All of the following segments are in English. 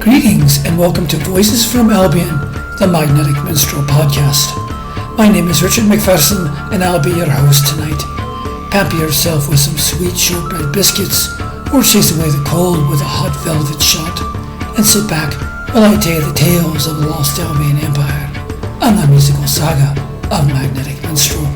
Greetings and welcome to Voices from Albion, the Magnetic Minstrel Podcast. My name is Richard McPherson and I'll be your host tonight. Pamper yourself with some sweet shortbread biscuits or chase away the cold with a hot velvet shot and sit back while I tell the tales of the lost Albion Empire and the musical saga of Magnetic Minstrel.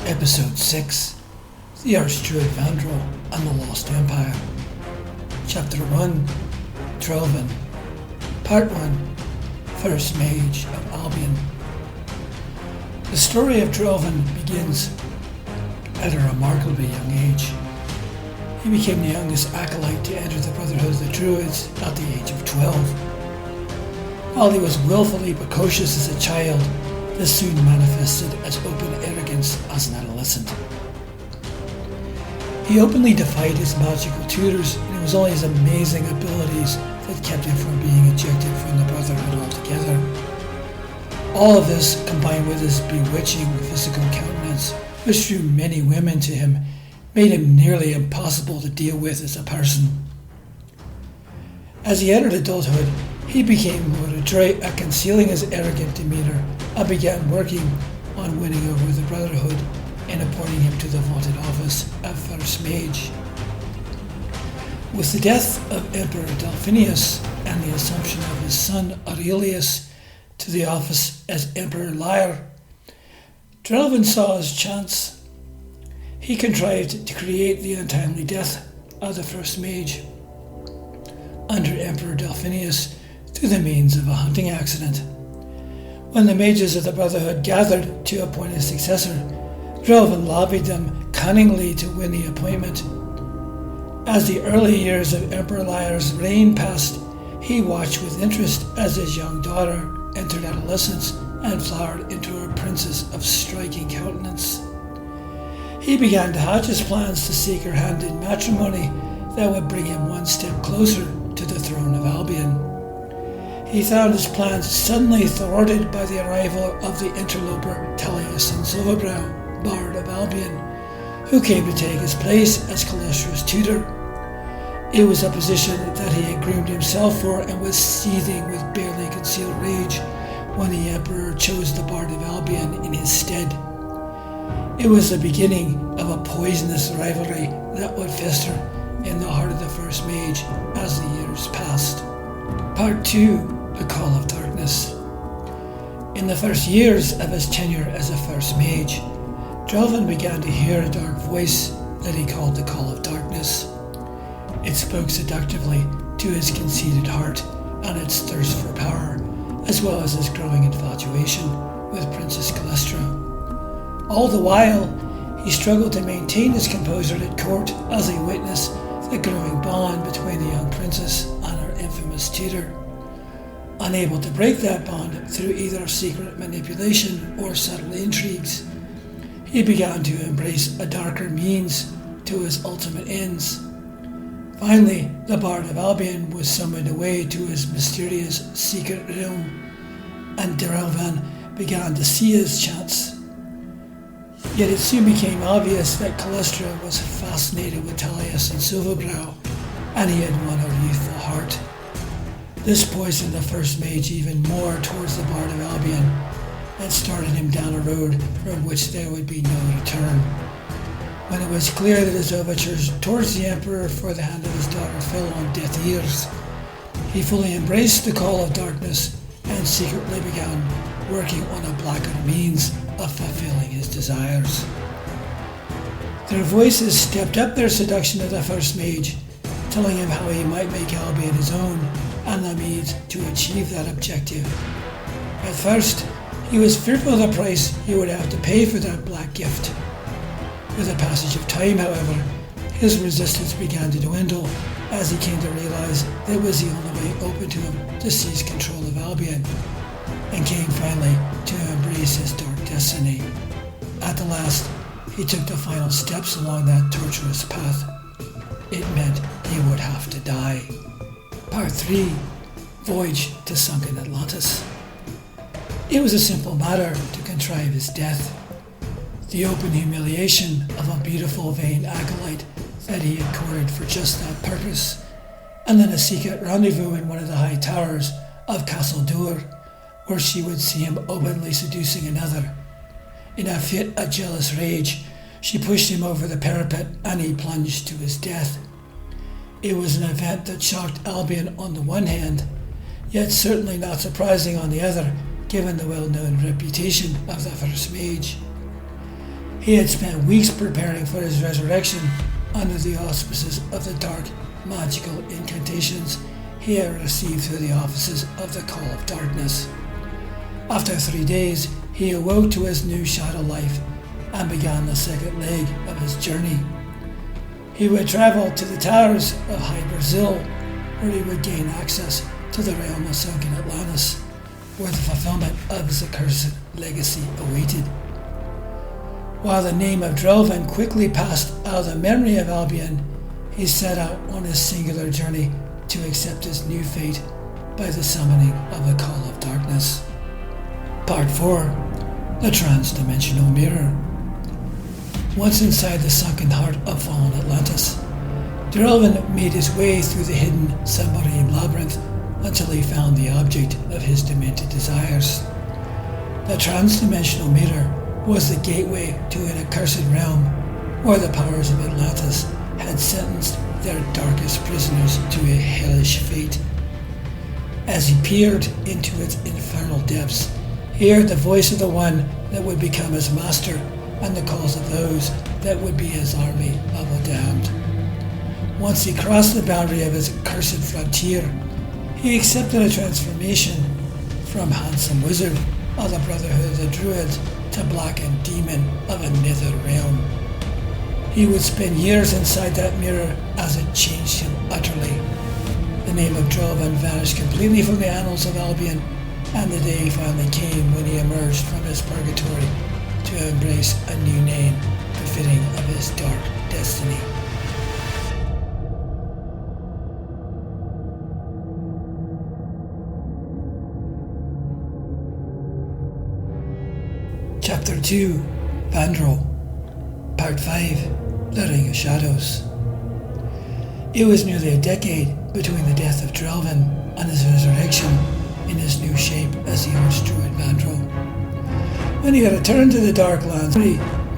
Episode 6, The Arch Druid Vandrel and the Lost Empire. Chapter 1, Drelvan. Part 1, First Mage of Albion. The story of Drelvan begins at a remarkably young age. He became the youngest acolyte to enter the Brotherhood of the Druids at the age of 12. While he was willfully precocious as a child, this soon manifested as open arrogance as an adolescent. He openly defied his magical tutors, and it was only his amazing abilities that kept him from being ejected from the Brotherhood altogether. All of this, combined with his bewitching physical countenance, which drew many women to him, made him nearly impossible to deal with as a person. As he entered adulthood, he became more adroit at concealing his arrogant demeanor and began working on winning over the Brotherhood and appointing him to the vaunted office of First Mage. With the death of Emperor Delphinius and the assumption of his son Aurelius to the office as Emperor Lyre, Drelvan saw his chance. He contrived to create the untimely death of the First Mage under Emperor Delphinius through the means of a hunting accident. When the mages of the Brotherhood gathered to appoint his successor, Drelvan lobbied them cunningly to win the appointment. As the early years of Emperor Lyre's reign passed, he watched with interest as his young daughter entered adolescence and flowered into a princess of striking countenance. He began to hatch his plans to seek her hand in matrimony that would bring him one step closer to the throne of Albion. He found his plans suddenly thwarted by the arrival of the interloper Taliesin Silverbrow, Bard of Albion, who came to take his place as Calestra's tutor. It was a position that he had groomed himself for and was seething with barely concealed rage when the Emperor chose the Bard of Albion in his stead. It was the beginning of a poisonous rivalry that would fester in the heart of the First Mage as the years passed. Part 2, The Call of Darkness. In the first years of his tenure as a First Mage, Drelvan began to hear a dark voice that he called the Call of Darkness. It spoke seductively to his conceited heart and its thirst for power, as well as his growing infatuation with Princess Calestra. All the while, he struggled to maintain his composure at court as he witnessed the growing bond between the young princess and her infamous tutor. Unable to break that bond through either secret manipulation or subtle intrigues, he began to embrace a darker means to his ultimate ends. Finally, the Bard of Albion was summoned away to his mysterious secret realm, and Drelvan began to see his chance. Yet it soon became obvious that Calestra was fascinated with Taliesin Silverbrow, and he had won her youthful heart. This poisoned the First Mage even more towards the Bard of Albion, and started him down a road from which there would be no return. When it was clear that his overtures towards the Emperor for the hand of his daughter fell on deaf ears, he fully embraced the Call of Darkness and secretly began working on a blacker means of fulfilling his desires. Their voices stepped up their seduction of the First Mage, telling him how he might make Albion his own and the means to achieve that objective. At first, he was fearful of the price he would have to pay for that black gift. With the passage of time, however, His resistance began to dwindle as he came to realize that it was the only way open to him to seize control of Albion, and came finally to embrace his dark destiny. At the last, he took the final steps along that tortuous path. It meant he would have to die. Part 3. Voyage to sunken Atlantis. It was a simple matter to contrive his death. The open humiliation of a beautiful vain acolyte that he had courted for just that purpose, and then a secret rendezvous in one of the high towers of Castle Dur, where she would see him openly seducing another. In a fit of jealous rage, she pushed him over the parapet and he plunged to his death. It was an event that shocked Albion on the one hand, yet certainly not surprising on the other, given the well-known reputation of the first mage. He had spent weeks preparing for his resurrection under the auspices of the dark, magical incantations he had received through the offices of the Call of Darkness. After 3 days, he awoke to his new shadow life and began the second leg of his journey. He would travel to the towers of High Brazil, where he would gain access to the realm of sunken Atlantis, where the fulfillment of his accursed legacy awaited. While the name of Drelvan quickly passed out of the memory of Albion, he set out on his singular journey to accept his new fate by the summoning of the Call of Darkness. Part 4. The Trans-Dimensional Mirror. Once inside the sunken heart of fallen Atlantis, Drelvan made his way through the hidden submarine labyrinth until he found the object of his demented desires. The Trans-Dimensional Mirror was the gateway to an accursed realm where the powers of Atlantis had sentenced their darkest prisoners to a hellish fate. As he peered into its infernal depths, he heard the voice of the one that would become his master and the calls of those that would be his army of the damned. Once he crossed the boundary of his accursed frontier, he accepted a transformation from handsome wizard of the Brotherhood of the Druids to blackened demon of a nether realm. He would spend years inside that mirror as it changed him utterly. The name of Drelvan vanished completely from the annals of Albion, and the day finally came when he emerged from his purgatory to embrace a new name befitting of his dark destiny. Chapter 2. Vandrel. Part 5. The Ring of Shadows. It was nearly a decade between the death of Drelvan and his resurrection in his new shape as the Arch Druid Vandrel. When he had returned to the Dark Lands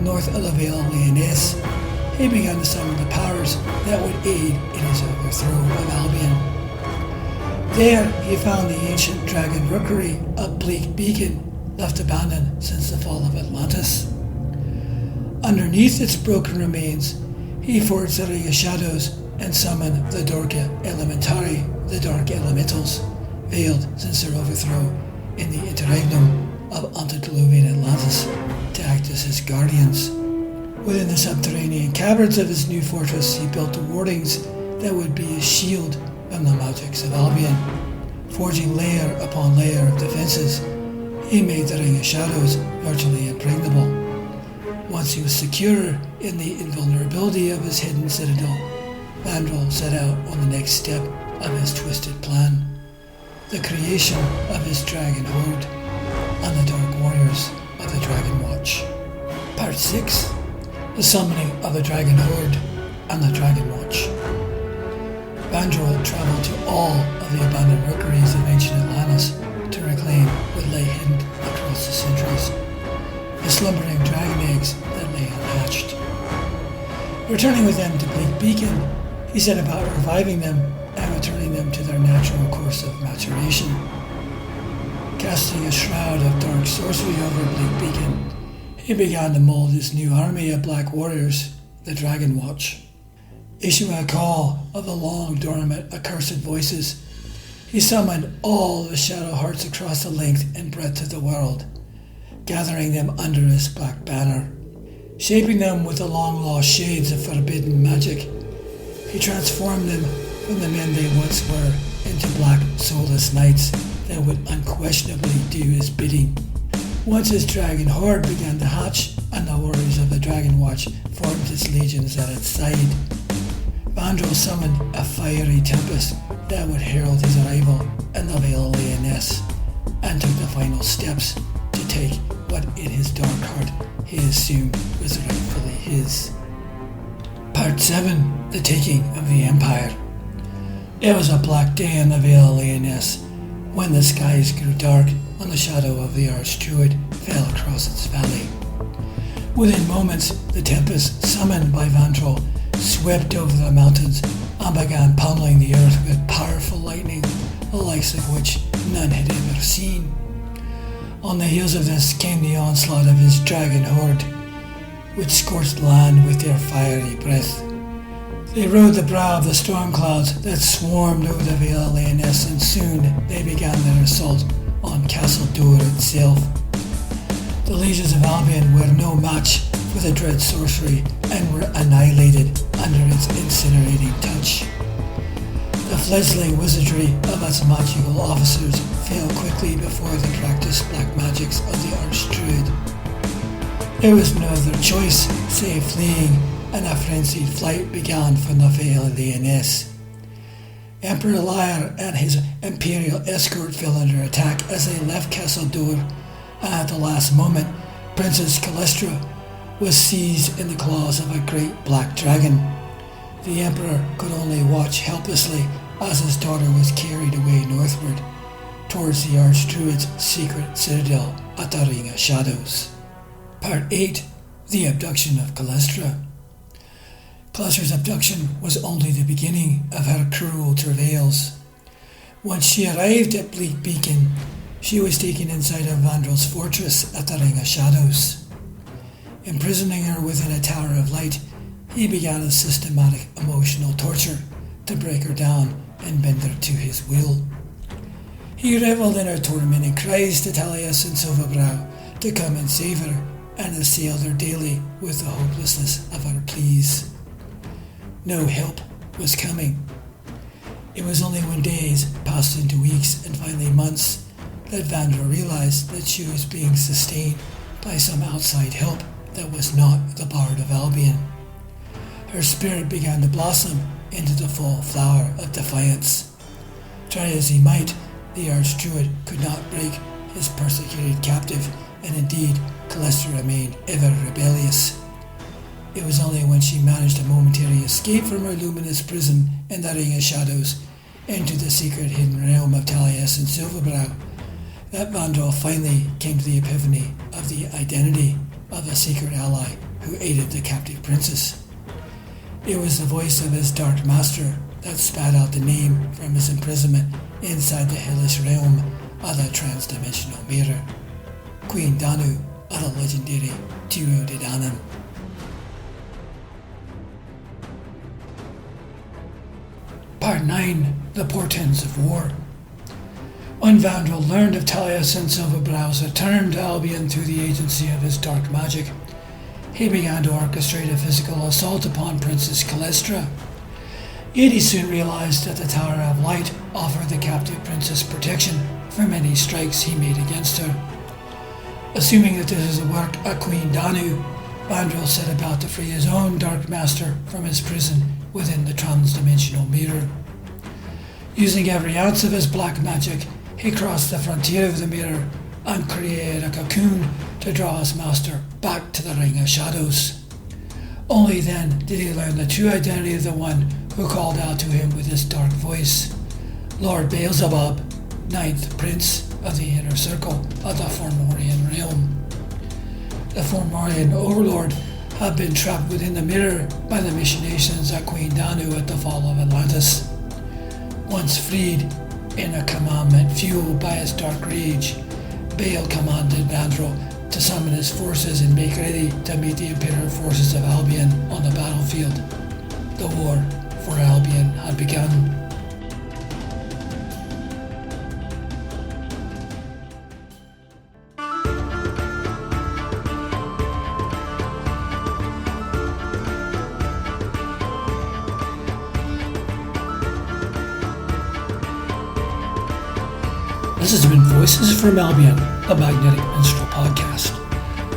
north of the Vale of Leonis, he began to summon the powers that would aid in his overthrow of Albion. There he found the ancient dragon rookery of Bleak Beacon, left abandoned since the fall of Atlantis. Underneath its broken remains, he forged the Ring of Shadows and summoned the Dorka Elementari, the Dark Elementals, veiled since their overthrow in the interregnum of antediluvian Atlantis, to act as his guardians. Within the subterranean caverns of his new fortress, he built the wardings that would be his shield from the magics of Albion. Forging layer upon layer of defenses, he made the Ring of Shadows virtually impregnable. Once he was secure in the invulnerability of his hidden citadel, Vandrel set out on the next step of his twisted plan, the creation of his dragon horde and the dark warriors of the Dragon Watch. Part 6. The summoning of the Dragon Horde and the Dragon Watch. Vandrel traveled to all of the abandoned rookeries of ancient Atlantis to reclaim what lay hidden across the centuries, the slumbering dragon eggs that lay unhatched. Returning with them to Bleak Beacon, he set about reviving them and returning them to their natural course of maturation. Casting a shroud of dark sorcery over Bleak Beacon, he began to mold his new army of black warriors, the Dragon Watch. Issuing a call of the long dormant accursed voices, he summoned all the shadow hearts across the length and breadth of the world, gathering them under his black banner. shaping them with the long-lost shades of forbidden magic. He transformed them from the men they once were into black, soulless knights that would unquestionably do his bidding. Once his dragon horde began to hatch, and the warriors of the Dragon Watch formed its legions at its side, Vandrel summoned a fiery tempest that would herald his arrival in the Vale of Lyonesse, and took the final steps to take what in his dark heart he assumed was rightfully his. Part 7. The Taking of the Empire. It was a black day in the Vale of Lyonesse when the skies grew dark and the shadow of the Arch Druid fell across its valley. Within moments, the tempest summoned by Vandrel swept over the mountains and began pummeling the earth with powerful lightning, the likes of which none had ever seen. On the heels of this came the onslaught of his dragon horde, which scorched land with their fiery breath. They rode the brow of the storm clouds that swarmed over the Vale of Lyonesse, and soon they began their assault on Castle Dor itself. The legions of Albion were no match for the dread sorcery and were annihilated under its incinerating touch. The fledgling wizardry of its magical officers fell quickly before the practiced black magics of the Arch Druid. There was no other choice save fleeing, and a frenzied flight began from the Vale of Lyonesse. Emperor Lyre and his imperial escort fell under attack as they left Castle Dor, and at the last moment, Princess Calestra was seized in the claws of a great black dragon. The Emperor could only watch helplessly as his daughter was carried away northward, towards the Arch Druid's secret citadel at the Ring of Shadows. Part 8. The Abduction of Calestra. Calestra's abduction was only the beginning of her cruel travails. Once she arrived at Bleak Beacon, she was taken inside of Vandrel's fortress at the Ring of Shadows. Imprisoning her within a tower of light, he began a systematic emotional torture to break her down and bend her to his will. He revelled in her tormenting cries to Talius and Silverbrow to come and save her, and assailed her daily with the hopelessness of her pleas. No help was coming. It was only when days passed into weeks and finally months that Vandrel realized that she was being sustained by some outside help that was not the Bard of Albion. Her spirit began to blossom into the full flower of defiance. Try as he might, the Arch Druid could not break his persecuted captive, and indeed Calestra remained ever rebellious. It was only when she managed a momentary escape from her luminous prison in the Ring of Shadows into the secret hidden realm of Talius and Silverbrow that Vandrel finally came to the epiphany of the identity of a secret ally who aided the captive princess. It was the voice of his dark master that spat out the name from his imprisonment inside the hellish realm of the trans-dimensional mirror, Queen Danu of the legendary Tiro de Danann. Part 9. The Portents of War. When Vandrel learned of Talius and Silverbrow's return to Albion through the agency of his dark magic, he began to orchestrate a physical assault upon Princess Calestra. Yet he soon realized that the Tower of Light offered the captive princess protection from any strikes he made against her. Assuming that this is the work of Queen Danu, Vandrel set about to free his own dark master from his prison within the trans-dimensional mirror. Using every ounce of his black magic, he crossed the frontier of the mirror and created a cocoon to draw his master back to the Ring of Shadows. Only then did he learn the true identity of the one who called out to him with his dark voice, Lord Beelzebub, ninth Prince of the Inner Circle of the Fomorian realm. The Fomorian Overlord had been trapped within the mirror by the machinations of Queen Danu at the fall of Atlantis. Once freed, in a commandment fueled by his dark rage, Baal commanded Vandrel to summon his forces and make ready to meet the Imperial forces of Albion on the battlefield. The war for Albion had begun. This has been Voices from Albion, the Magnetic Minstrel podcast.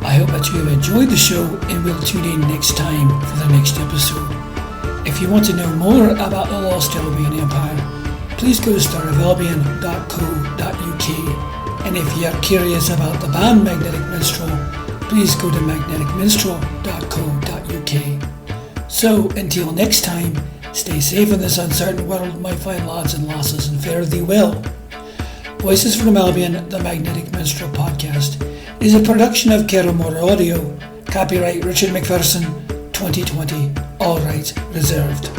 I hope that you have enjoyed the show and will tune in next time for the next episode. If you want to know more about the Lost Albion Empire, please go to starofalbion.co.uk, and if you are curious about the band Magnetic Minstrel, please go to magneticminstrel.co.uk. So, until next time, stay safe in this uncertain world, my fine lads and lasses, and fare thee well. Voices from Albion, the Magnetic Minstrel podcast, is a production of Keramora Audio. Copyright Richard McPherson, 2020. All rights reserved.